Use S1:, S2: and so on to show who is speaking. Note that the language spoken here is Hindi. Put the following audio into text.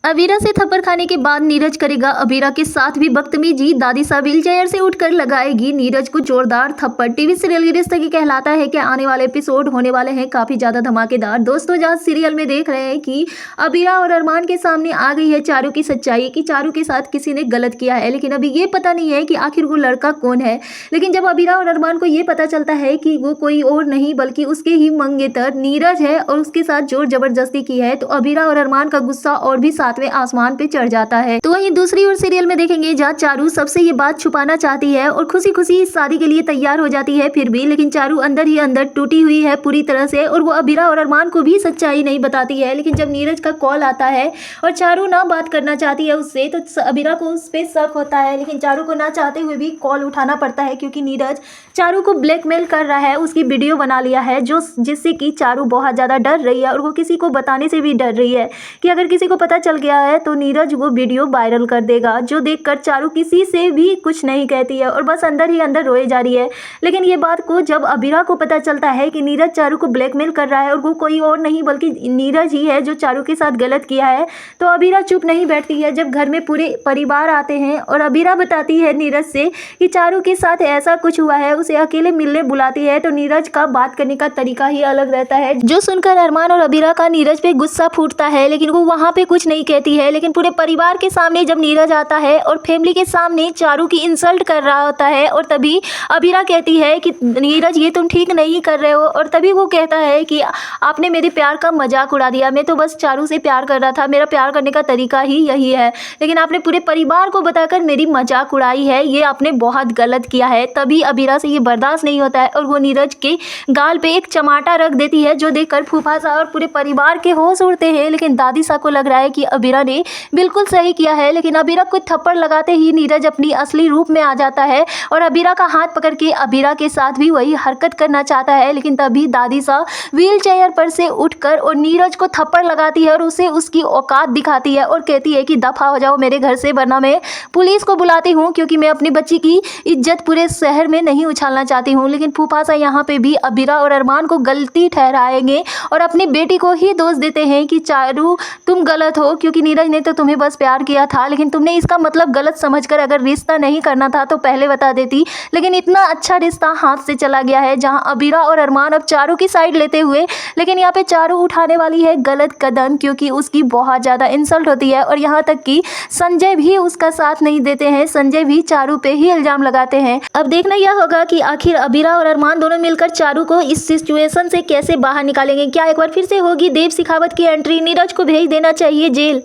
S1: अबीरा से थप्पड़ खाने के बाद नीरज करेगा अबीरा के साथ भी बदतमीजी। दादी सा व्हील चेयर से उठकर लगाएगी नीरज को जोरदार थप्पड़। टीवी सीरियल ये रिश्ता की कहलाता है कि आने वाले एपिसोड होने वाले हैं काफी ज्यादा धमाकेदार। दोस्तों, जहां सीरियल में देख रहे हैं कि अबीरा और अरमान के सामने आ गई है चारू की सच्चाई कि चारू के साथ किसी ने गलत किया है, लेकिन अभी ये पता नहीं है कि आखिर वो लड़का कौन है। लेकिन जब अबीरा और अरमान को ये पता चलता है कि वो कोई और नहीं बल्कि उसके ही मंगेतर नीरज है और उसके साथ जोर जबरदस्ती की है, तो अबीरा और अरमान का गुस्सा और भी सातवें आसमान पे चढ़ जाता है। तो वहीं दूसरी ओर सीरियल में देखेंगे जहाँ चारू सबसे ये बात छुपाना चाहती है और खुशी खुशी इस शादी के लिए तैयार हो जाती है, फिर भी लेकिन चारू अंदर ही अंदर टूटी हुई है पूरी तरह से और वो अबीरा और अरमान को भी सच्चाई नहीं बताती है। लेकिन जब नीरज का कॉल आता है और चारू ना बात करना चाहती है उससे, तो अबीरा को उस पर शक होता है, लेकिन चारू को ना चाहते हुए भी कॉल उठाना पड़ता है क्योंकि नीरज चारू को ब्लैकमेल कर रहा है। उसकी वीडियो बना लिया है जिससे कि चारू बहुत ज्यादा डर रही है और वो किसी को बताने से भी डर रही है कि अगर किसी को पता चल गया है तो नीरज वो वीडियो वायरल कर देगा, जो देखकर चारू किसी से भी कुछ नहीं कहती है और बस अंदर ही अंदर रोए जा रही है। लेकिन ये बात को जब अबीरा को पता चलता है कि नीरज चारू को ब्लैकमेल कर रहा है और वो कोई और नहीं बल्कि नीरज ही है जो चारू के साथ गलत किया है, तो अबीरा चुप नहीं बैठती है। जब घर में पूरे परिवार आते हैं और अबीरा बताती है नीरज से कि चारू के साथ ऐसा कुछ हुआ है, उसे अकेले मिलने बुलाती है, तो नीरज का बात करने का तरीका ही अलग रहता है, जो सुनकर अरमान और अबीरा का नीरज पे गुस्सा फूटता है। लेकिन वो वहाँ पे कुछ नहीं कहती है। लेकिन पूरे परिवार के सामने जब नीरज आता है और फैमिली के सामने चारू की इंसल्ट कर रहा होता है और तभी अबीरा कहती है कि नीरज ये तुम ठीक नहीं कर रहे हो, और तभी वो कहता है कि आपने मेरे प्यार का मजाक उड़ा दिया, मैं तो बस चारू से प्यार कर रहा था, मेरा प्यार करने का तरीका ही यही है, लेकिन आपने पूरे परिवार को बताकर मेरी मजाक उड़ाई है, ये आपने बहुत गलत किया है। तभी अबीरा से ये बर्दाश्त नहीं होता है और वो नीरज के गाल पे एक चमाटा रख देती है, जो देखकर फूफा सा और पूरे परिवार के होश उड़ते हैं। लेकिन दादी सा को लग रहा है कि अबीरा ने बिल्कुल सही किया है, लेकिन अबीरा को थप्पड़ लगाते ही नीरज अपनी असली रूप में आ जाता है और अबीरा का हाथ पकड़ के अबीरा के साथ भी वही हरकत करना चाहता है। लेकिन तभी दादी सा व्हील चेयर पर से उठकर और नीरज को थप्पड़ लगाती है और उसे उसकी औकात दिखाती है और कहती है कि दफा हो जाओ मेरे घर से, वरना मैं पुलिस को बुलाती हूँ, क्योंकि मैं अपनी बच्ची की इज्जत पूरे शहर में नहीं उछालना चाहती हूँ। लेकिन फूफा सा यहाँ पे भी अबीरा और अरमान को गलती ठहराएंगे और अपनी बेटी को ही दोष देते हैं कि चारू तुम गलत हो, क्योंकि नीरज ने तो तुम्हें बस प्यार किया था, लेकिन तुमने इसका मतलब गलत समझकर अगर रिश्ता नहीं करना था तो पहले बता देती। लेकिन इतना अच्छा रिश्ता हाथ से चला गया है, जहां अबीरा और अरमान अब चारू की साइड लेते हुए, लेकिन यहाँ पे चारू उठाने वाली है गलत कदम, क्योंकि उसकी बहुत ज़्यादा इंसल्ट होती है और यहाँ तक कि संजय भी उसका साथ नहीं देते हैं। संजय भी चारू पे ही इल्जाम लगाते हैं। अब देखना यह होगा कि आखिर अबीरा और अरमान दोनों मिलकर चारू को इस सिचुएशन से कैसे बाहर निकालेंगे। क्या एक बार फिर से होगी देव शेखावत की एंट्री, नीरज को भेज देना चाहिए जेल।